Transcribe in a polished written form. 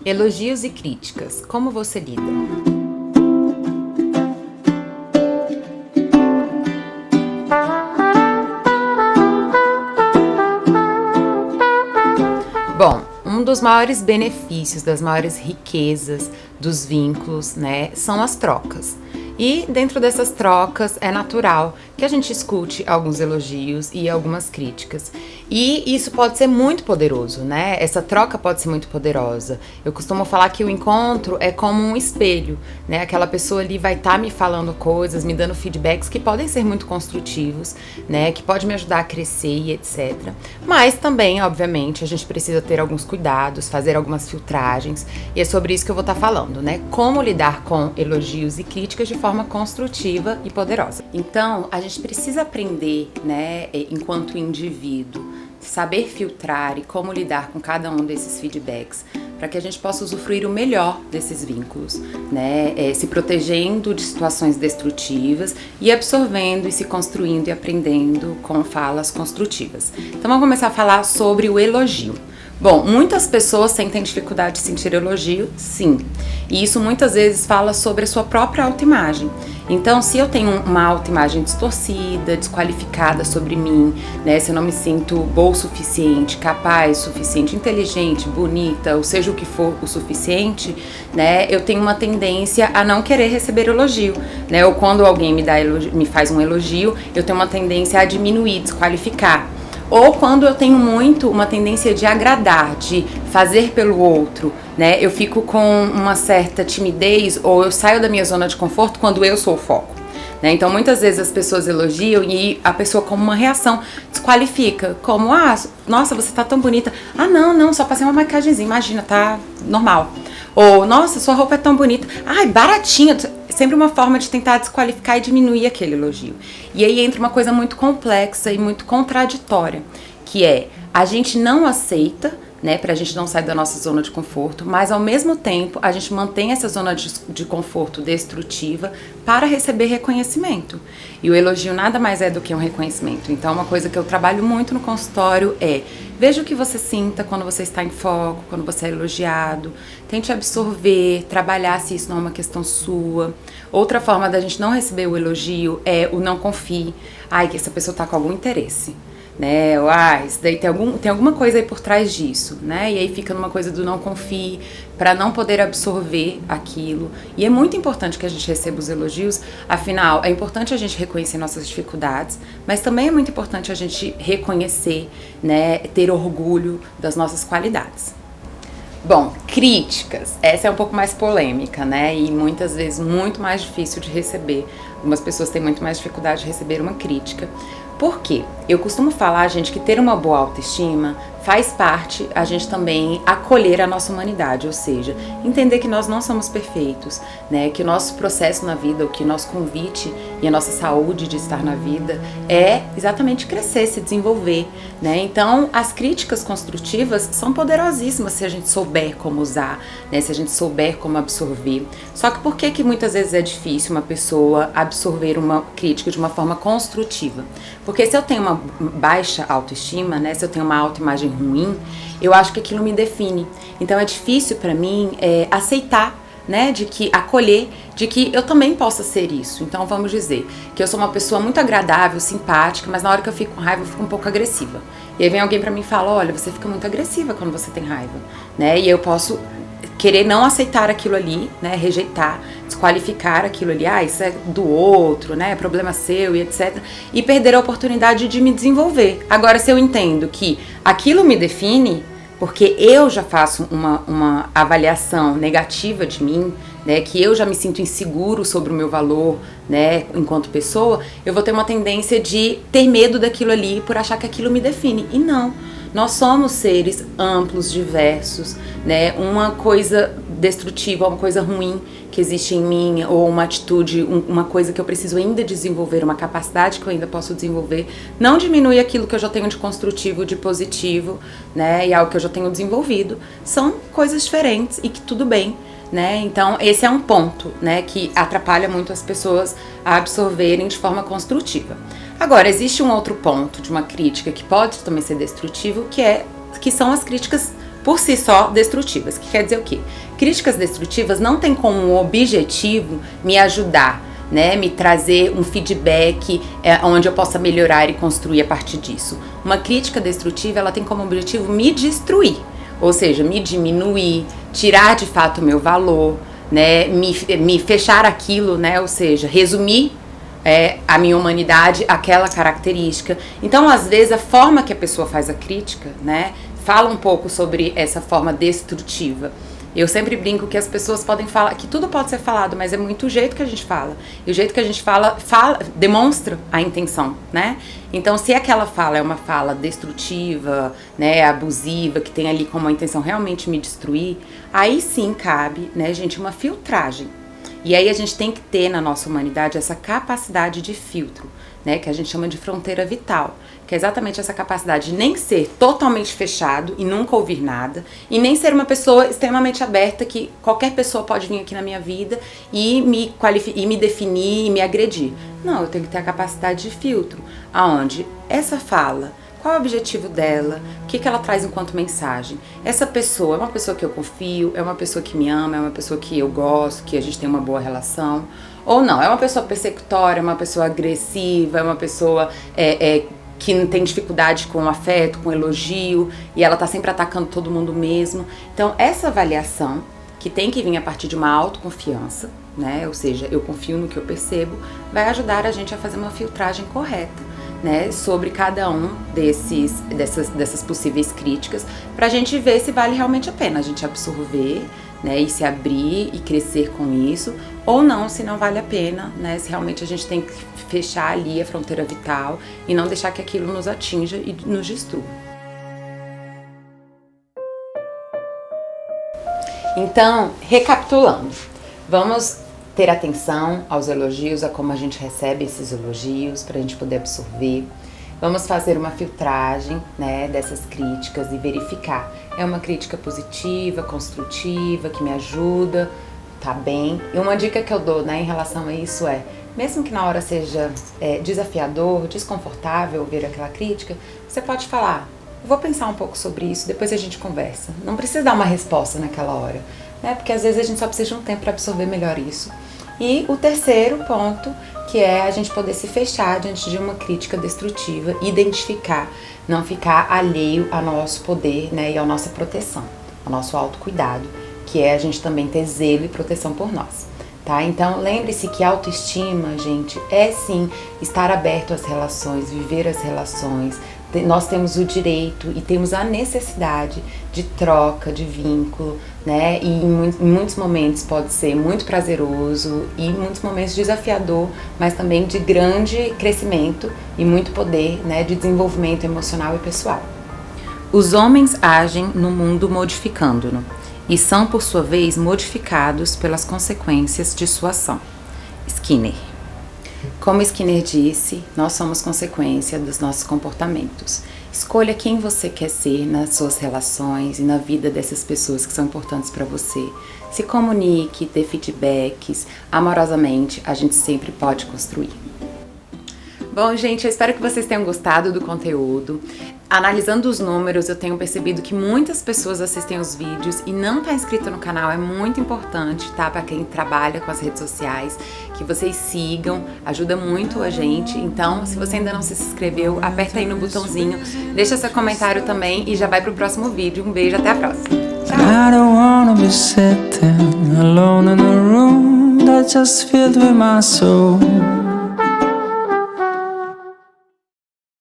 Elogios e críticas, como você lida? Bom, um dos maiores benefícios, das maiores riquezas dos vínculos, né, são as trocas. E dentro dessas trocas é natural que a gente escute alguns elogios e algumas críticas. E isso pode ser muito poderoso, né? Essa troca pode ser muito poderosa. Eu costumo falar que o encontro é como um espelho, né? Aquela pessoa ali vai estar me falando coisas, me dando feedbacks que podem ser muito construtivos, né? Que pode me ajudar a crescer e etc. Mas também, obviamente, a gente precisa ter alguns cuidados, fazer algumas filtragens. E é sobre isso que eu vou estar falando, né? Como lidar com elogios e críticas de forma construtiva e poderosa. Então, a gente precisa aprender, né, enquanto indivíduo, saber filtrar e como lidar com cada um desses feedbacks, para que a gente possa usufruir o melhor desses vínculos, né, se protegendo de situações destrutivas e absorvendo e se construindo e aprendendo com falas construtivas. Então, vamos começar a falar sobre o elogio. Bom, muitas pessoas sentem dificuldade de sentir elogio, sim. E isso muitas vezes fala sobre a sua própria autoimagem. Então, se eu tenho uma autoimagem distorcida, desqualificada sobre mim, né, se eu não me sinto boa o suficiente, capaz o suficiente, inteligente, bonita, ou seja o que for o suficiente, né, eu tenho uma tendência a não querer receber elogio, né? Ou quando alguém me faz um elogio, eu tenho uma tendência a diminuir, desqualificar. Ou quando eu tenho muito uma tendência de agradar, de fazer pelo outro, né? Eu fico com uma certa timidez ou eu saio da minha zona de conforto quando eu sou o foco, né? Então muitas vezes as pessoas elogiam e a pessoa, como uma reação, desqualifica, como, nossa, você tá tão bonita. Não, só passei uma maquiagemzinha, imagina, tá normal. Ou, nossa, sua roupa é tão bonita. Ai, baratinha. Sempre uma forma de tentar desqualificar e diminuir aquele elogio. E aí entra uma coisa muito complexa e muito contraditória, que é, a gente não aceita, né, pra gente não sair da nossa zona de conforto, mas ao mesmo tempo a gente mantém essa zona de conforto destrutiva para receber reconhecimento. E o elogio nada mais é do que um reconhecimento. Então uma coisa que eu trabalho muito no consultório é, veja o que você sinta quando você está em foco, quando você é elogiado, tente absorver, trabalhar se isso não é uma questão sua. Outra forma da gente não receber o elogio é o não confie, que essa pessoa está com algum interesse, né, isso daí tem alguma coisa aí por trás disso, né, e aí fica numa coisa do não confie, para não poder absorver aquilo. E é muito importante que a gente receba os elogios, afinal, é importante a gente reconhecer nossas dificuldades, mas também é muito importante a gente reconhecer, né, ter orgulho das nossas qualidades. Bom, críticas, essa é um pouco mais polêmica, né, e muitas vezes muito mais difícil de receber. Algumas pessoas têm muito mais dificuldade de receber uma crítica. Por quê? Eu costumo falar, gente, que ter uma boa autoestima faz parte a gente também acolher a nossa humanidade, ou seja, entender que nós não somos perfeitos, né? Que o nosso processo na vida, o que o nosso convite e a nossa saúde de estar na vida é exatamente crescer, se desenvolver, né? Então, as críticas construtivas são poderosíssimas se a gente souber como usar, né? Se a gente souber como absorver. Só que por que muitas vezes é difícil uma pessoa absorver uma crítica de uma forma construtiva? Porque se eu tenho uma baixa autoestima, né? Se eu tenho uma autoimagem ruim, eu acho que aquilo me define. Então é difícil pra mim aceitar, né, acolher, de que eu também possa ser isso. Então vamos dizer que eu sou uma pessoa muito agradável, simpática, mas na hora que eu fico com raiva eu fico um pouco agressiva. E aí vem alguém pra mim e fala, olha, você fica muito agressiva quando você tem raiva, né, e eu posso querer não aceitar aquilo ali, né, rejeitar, desqualificar aquilo ali, isso é do outro, né, é problema seu e etc. E perder a oportunidade de me desenvolver. Agora, se eu entendo que aquilo me define, porque eu já faço uma avaliação negativa de mim, né, que eu já me sinto inseguro sobre o meu valor, né, enquanto pessoa, eu vou ter uma tendência de ter medo daquilo ali por achar que aquilo me define. E não. Nós somos seres amplos, diversos, né? Uma coisa destrutiva, uma coisa ruim que existe em mim, ou uma atitude, uma coisa que eu preciso ainda desenvolver, uma capacidade que eu ainda posso desenvolver, não diminui aquilo que eu já tenho de construtivo, de positivo, né? E algo que eu já tenho desenvolvido. São coisas diferentes e que tudo bem, né? Então esse é um ponto, né, que atrapalha muito as pessoas a absorverem de forma construtiva. Agora, existe um outro ponto de uma crítica que pode também ser destrutivo, que são as críticas por si só, destrutivas. Que quer dizer o quê? Críticas destrutivas não tem como objetivo me ajudar, né, me trazer um feedback onde eu possa melhorar e construir a partir disso. Uma crítica destrutiva, ela tem como objetivo me destruir, ou seja, me diminuir, tirar de fato o meu valor, né, me fechar aquilo, né, ou seja, resumir a minha humanidade, aquela característica. Então, às vezes, a forma que a pessoa faz a crítica, né, fala um pouco sobre essa forma destrutiva. Eu sempre brinco que as pessoas podem falar, que tudo pode ser falado, mas é muito o jeito que a gente fala. E o jeito que a gente fala demonstra a intenção, né? Então, se aquela fala é uma fala destrutiva, né, abusiva, que tem ali como a intenção realmente me destruir, aí sim cabe, né, gente, uma filtragem. E aí a gente tem que ter na nossa humanidade essa capacidade de filtro, né, que a gente chama de fronteira vital, que é exatamente essa capacidade de nem ser totalmente fechado e nunca ouvir nada, e nem ser uma pessoa extremamente aberta que qualquer pessoa pode vir aqui na minha vida e me definir e me agredir. Não, eu tenho que ter a capacidade de filtro, aonde essa fala, qual é o objetivo dela, o que ela traz enquanto mensagem. Essa pessoa é uma pessoa que eu confio, é uma pessoa que me ama, é uma pessoa que eu gosto, que a gente tem uma boa relação, ou não, é uma pessoa persecutória, é uma pessoa agressiva, é uma pessoa que não tem dificuldade com afeto, com elogio, e ela tá sempre atacando todo mundo mesmo. Então, essa avaliação, que tem que vir a partir de uma autoconfiança, né, ou seja, eu confio no que eu percebo, vai ajudar a gente a fazer uma filtragem correta, né, sobre cada um dessas possíveis críticas, pra gente ver se vale realmente a pena a gente absorver, né, e se abrir e crescer com isso, ou não, se não vale a pena, né, se realmente a gente tem que fechar ali a fronteira vital e não deixar que aquilo nos atinja e nos destrua. Então, recapitulando, vamos ter atenção aos elogios, a como a gente recebe esses elogios, para a gente poder absorver. Vamos fazer uma filtragem, né, dessas críticas e verificar. É uma crítica positiva, construtiva, que me ajuda, tá bem? E uma dica que eu dou, né, em relação a isso mesmo que na hora seja desafiador, desconfortável ouvir aquela crítica, você pode falar, eu vou pensar um pouco sobre isso, depois a gente conversa. Não precisa dar uma resposta naquela hora, né, porque às vezes a gente só precisa de um tempo para absorver melhor isso. E o terceiro ponto, que é a gente poder se fechar diante de uma crítica destrutiva, identificar, não ficar alheio ao nosso poder, né, e à nossa proteção, ao nosso autocuidado, que é a gente também ter zelo e proteção por nós, tá? Então lembre-se que autoestima, gente, é sim estar aberto às relações, viver as relações. Nós temos o direito e temos a necessidade de troca, de vínculo, né? E em muitos momentos pode ser muito prazeroso e em muitos momentos desafiador, mas também de grande crescimento e muito poder, né, de desenvolvimento emocional e pessoal. Os homens agem no mundo modificando-no e são, por sua vez, modificados pelas consequências de sua ação. Skinner. Como Skinner disse, nós somos consequência dos nossos comportamentos. Escolha quem você quer ser nas suas relações e na vida dessas pessoas que são importantes para você. Se comunique, dê feedbacks. Amorosamente, a gente sempre pode construir. Bom, gente, eu espero que vocês tenham gostado do conteúdo. Analisando os números, eu tenho percebido que muitas pessoas assistem os vídeos e não tá inscrito no canal, é muito importante, tá? Para quem trabalha com as redes sociais, que vocês sigam, ajuda muito a gente. Então, se você ainda não se inscreveu, aperta aí no botãozinho, deixa seu comentário também e já vai pro próximo vídeo. Um beijo, até a próxima. Tchau! I don't wanna be sitting alone in a room that's just filled with my soul.